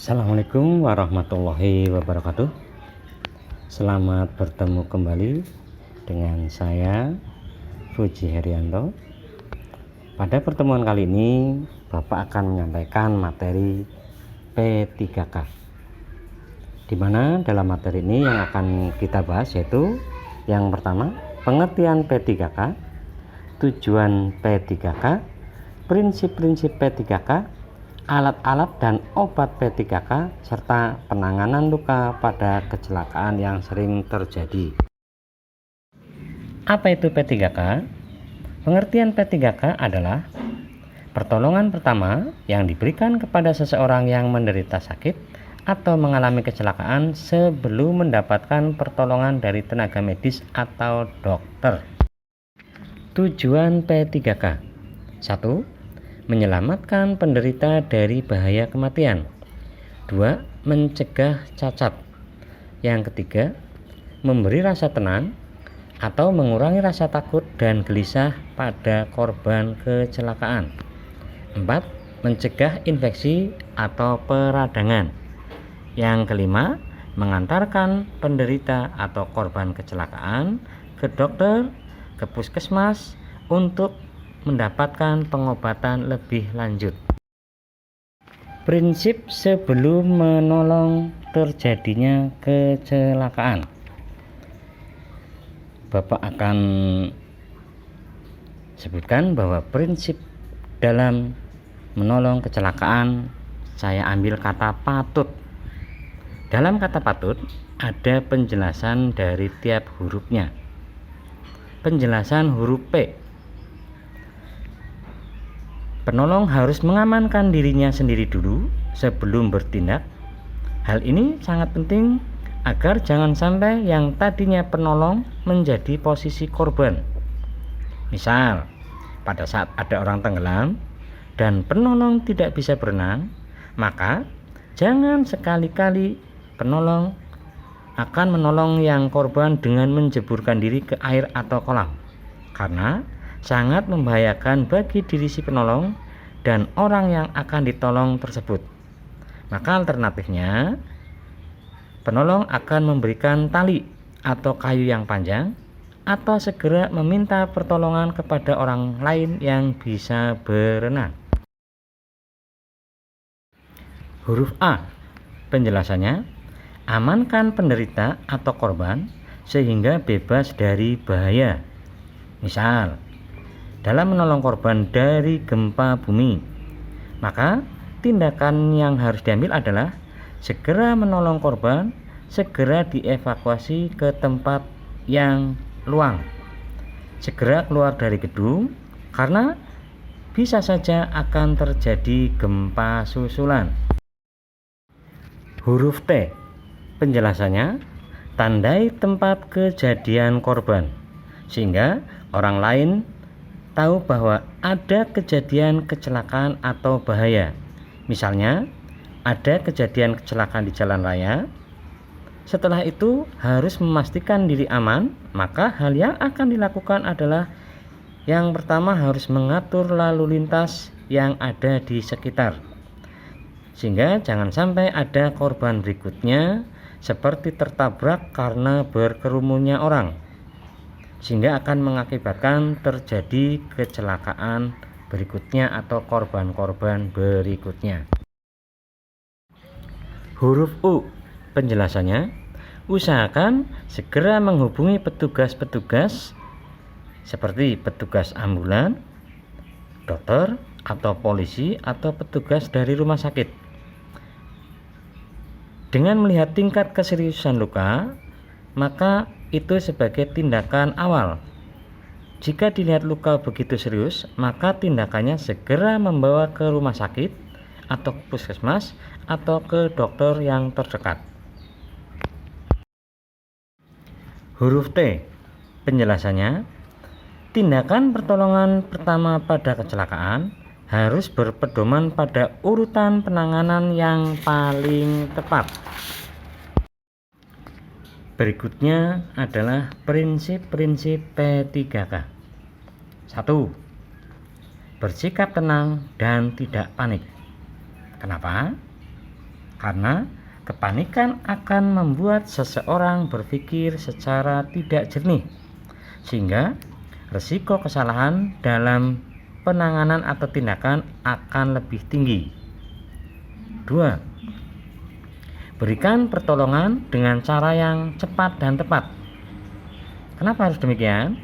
Assalamualaikum warahmatullahi wabarakatuh. Selamat bertemu kembali dengan saya Fuji Herianto. Pada pertemuan kali ini Bapak akan menyampaikan materi P3K, di mana dalam materi ini yang akan kita bahas yaitu yang pertama, pengertian P3K, tujuan P3K, prinsip-prinsip P3K, alat-alat dan obat P3K, serta penanganan luka pada kecelakaan yang sering terjadi. Apa itu P3K? Pengertian P3K adalah pertolongan pertama yang diberikan kepada seseorang yang menderita sakit atau mengalami kecelakaan sebelum mendapatkan pertolongan dari tenaga medis atau dokter. Tujuan P3K: 1. Menyelamatkan penderita dari bahaya kematian. 2. Mencegah cacat. Yang ketiga, memberi rasa tenang atau mengurangi rasa takut dan gelisah pada korban kecelakaan. 4. Mencegah infeksi atau peradangan. Yang kelima, mengantarkan penderita atau korban kecelakaan ke dokter, ke puskesmas untuk mendapatkan pengobatan lebih lanjut. Prinsip sebelum menolong terjadinya kecelakaan. Bapak akan sebutkan bahwa prinsip dalam menolong kecelakaan, saya ambil kata patut. Dalam kata patut ada penjelasan dari tiap hurufnya. Penjelasan huruf P: penolong harus mengamankan dirinya sendiri dulu sebelum bertindak. Hal ini sangat penting agar jangan sampai yang tadinya penolong menjadi posisi korban. Misal, pada saat ada orang tenggelam dan penolong tidak bisa berenang, maka jangan sekali-kali penolong akan menolong yang korban dengan menjeburkan diri ke air atau kolam, karena sangat membahayakan bagi diri si penolong dan orang yang akan ditolong tersebut. Maka alternatifnya, penolong akan memberikan tali atau kayu yang panjang atau segera meminta pertolongan kepada orang lain yang bisa berenang. Huruf A, penjelasannya: amankan penderita atau korban sehingga bebas dari bahaya. Misal, dalam menolong korban dari gempa bumi, maka tindakan yang harus diambil adalah segera menolong korban, segera dievakuasi ke tempat yang luang, segera keluar dari gedung, karena bisa saja akan terjadi gempa susulan. Huruf T, penjelasannya: tandai tempat kejadian korban sehingga orang lain tahu bahwa ada kejadian kecelakaan atau bahaya. Misalnya, ada kejadian kecelakaan di jalan raya. Setelah itu harus memastikan diri aman, maka hal yang akan dilakukan adalah yang pertama harus mengatur lalu lintas yang ada di sekitar, sehingga jangan sampai ada korban berikutnya seperti tertabrak karena berkerumunnya orang, sehingga akan mengakibatkan terjadi kecelakaan berikutnya atau korban-korban berikutnya. Huruf U, penjelasannya: usahakan segera menghubungi petugas-petugas seperti petugas ambulan, dokter, atau polisi, atau petugas dari rumah sakit. Dengan melihat tingkat keseriusan luka, maka itu sebagai tindakan awal. Jika dilihat luka begitu serius, maka tindakannya segera membawa ke rumah sakit atau puskesmas atau ke dokter yang terdekat. Huruf T, penjelasannya: tindakan pertolongan pertama pada kecelakaan harus berpedoman pada urutan penanganan yang paling tepat. Berikutnya adalah prinsip-prinsip P3K. 1. Bersikap tenang dan tidak panik. Kenapa? karena kepanikan akan membuat seseorang berpikir secara tidak jernih, sehingga risiko kesalahan dalam penanganan atau tindakan akan lebih tinggi. 2. Berikan pertolongan dengan cara yang cepat dan tepat. Kenapa harus demikian?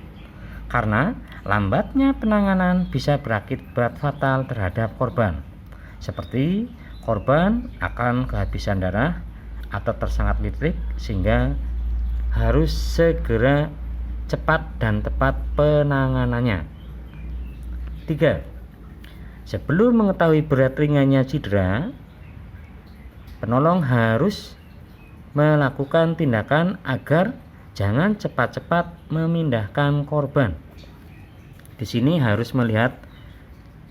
Karena lambatnya penanganan bisa berakibat fatal terhadap korban, seperti korban akan kehabisan darah atau tersengat listrik, sehingga harus segera cepat dan tepat penanganannya. 3. Sebelum mengetahui berat ringannya cedera, penolong harus melakukan tindakan agar jangan cepat-cepat memindahkan korban. Di sini harus melihat,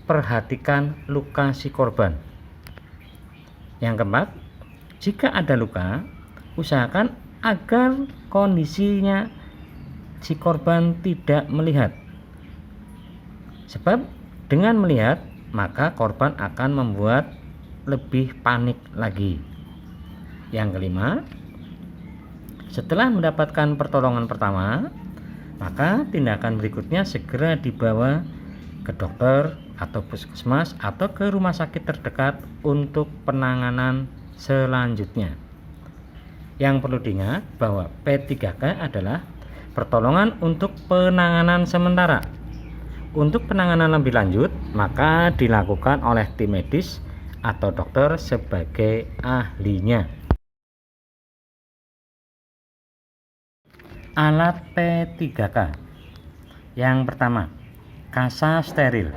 perhatikan luka si korban. Yang keempat, jika ada luka, usahakan agar kondisinya si korban tidak melihat. Sebab dengan melihat, maka korban akan membuat lebih panik lagi. Yang kelima, setelah mendapatkan pertolongan pertama, maka tindakan berikutnya segera dibawa ke dokter atau puskesmas atau ke rumah sakit terdekat untuk penanganan selanjutnya. Yang perlu diingat bahwa P3K adalah pertolongan untuk penanganan sementara. Untuk penanganan lebih lanjut, maka dilakukan oleh tim medis atau dokter sebagai ahlinya. Alat P3K. Yang pertama, kasa steril,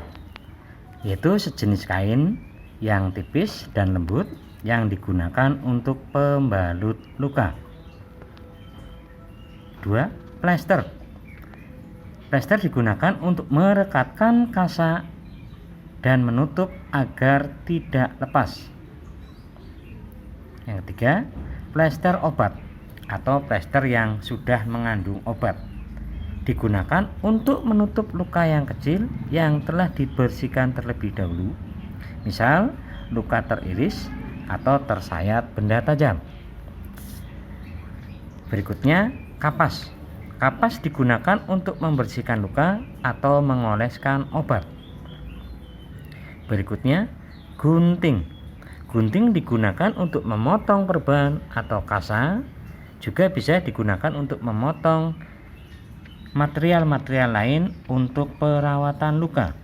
yaitu sejenis kain yang tipis dan lembut yang digunakan untuk pembalut luka. 2. Plester. Plester digunakan untuk merekatkan kasa dan menutup agar tidak lepas. Yang ketiga, plester obat atau plester yang sudah mengandung obat, digunakan untuk menutup luka yang kecil yang telah dibersihkan terlebih dahulu, misal luka teriris atau tersayat benda tajam. Berikutnya, kapas. Kapas digunakan untuk membersihkan luka atau mengoleskan obat. Berikutnya, gunting. Gunting digunakan untuk memotong perban atau kasa, juga bisa digunakan untuk memotong material-material lain untuk perawatan luka.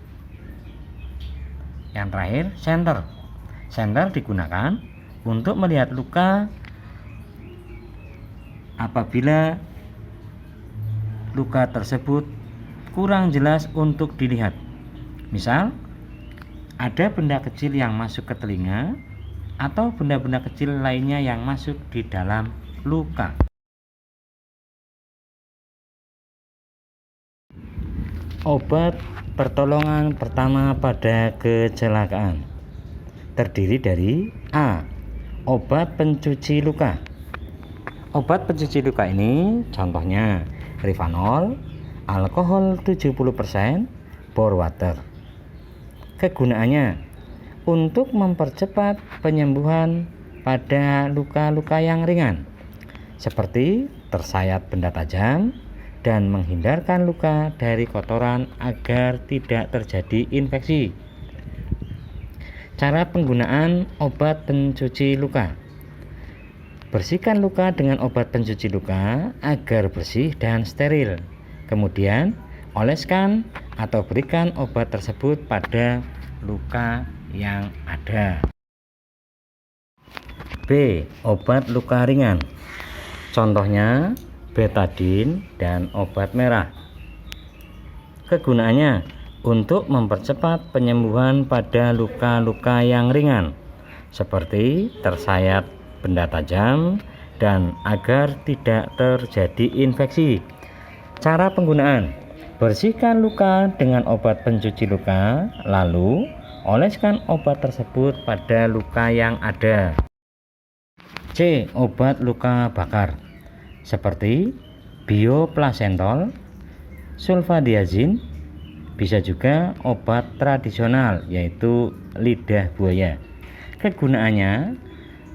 Yang terakhir, senter. Senter digunakan untuk melihat luka apabila luka tersebut kurang jelas untuk dilihat. Misal, ada benda kecil yang masuk ke telinga atau benda-benda kecil lainnya yang masuk di dalam luka. Obat pertolongan pertama pada kecelakaan terdiri dari A. Obat pencuci luka. Obat pencuci luka ini contohnya Rivanol, alkohol 70%, bore water. Kegunaannya untuk mempercepat penyembuhan pada luka-luka yang ringan, seperti tersayat benda tajam, dan menghindarkan luka dari kotoran agar tidak terjadi infeksi. Cara penggunaan obat pencuci luka. Bersihkan luka dengan obat pencuci luka agar bersih dan steril. Kemudian, oleskan atau berikan obat tersebut pada luka yang ada. B. Obat luka ringan. Contohnya betadine dan obat merah. Kegunaannya untuk mempercepat penyembuhan pada luka-luka yang ringan, seperti tersayat benda tajam, dan agar tidak terjadi infeksi. Cara penggunaan: bersihkan luka dengan obat pencuci luka, lalu oleskan obat tersebut pada luka yang ada. C. Obat luka bakar, seperti bioplacentol, sulfadiazin. Bisa juga obat tradisional, yaitu lidah buaya. Kegunaannya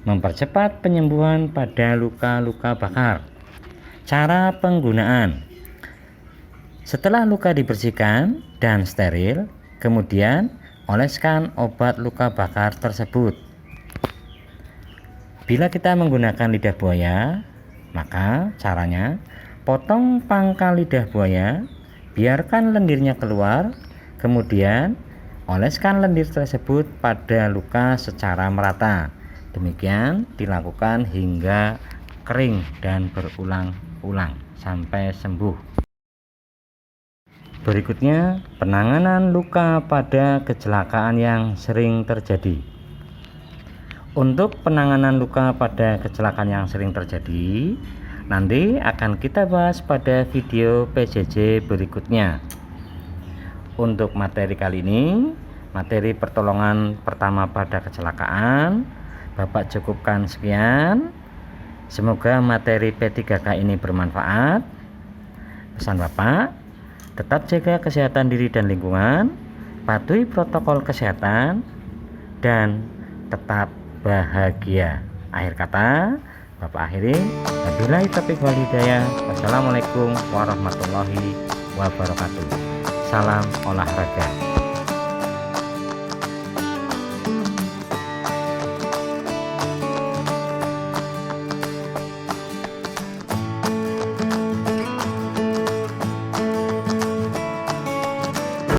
mempercepat penyembuhan pada luka-luka bakar. Cara penggunaan: setelah luka dibersihkan dan steril, kemudian oleskan obat luka bakar tersebut. Bila kita menggunakan lidah buaya, maka caranya potong pangkal lidah buaya, biarkan lendirnya keluar, kemudian oleskan lendir tersebut pada luka secara merata. Demikian dilakukan hingga kering dan berulang-ulang sampai sembuh. Berikutnya, penanganan luka pada kecelakaan yang sering terjadi. Untuk penanganan luka pada kecelakaan yang sering terjadi, nanti akan kita bahas pada video PJJ berikutnya. Untuk materi kali ini, materi pertolongan pertama pada kecelakaan, Bapak cukupkan sekian. Semoga materi P3K ini bermanfaat. Pesan Bapak, tetap jaga kesehatan diri dan lingkungan, patuhi protokol kesehatan, dan tetap bahagia. Akhir kata, Bapak akhiri. Wabillahi taufiq wal hidayah. Wassalamualaikum warahmatullahi wabarakatuh. Salam olahraga.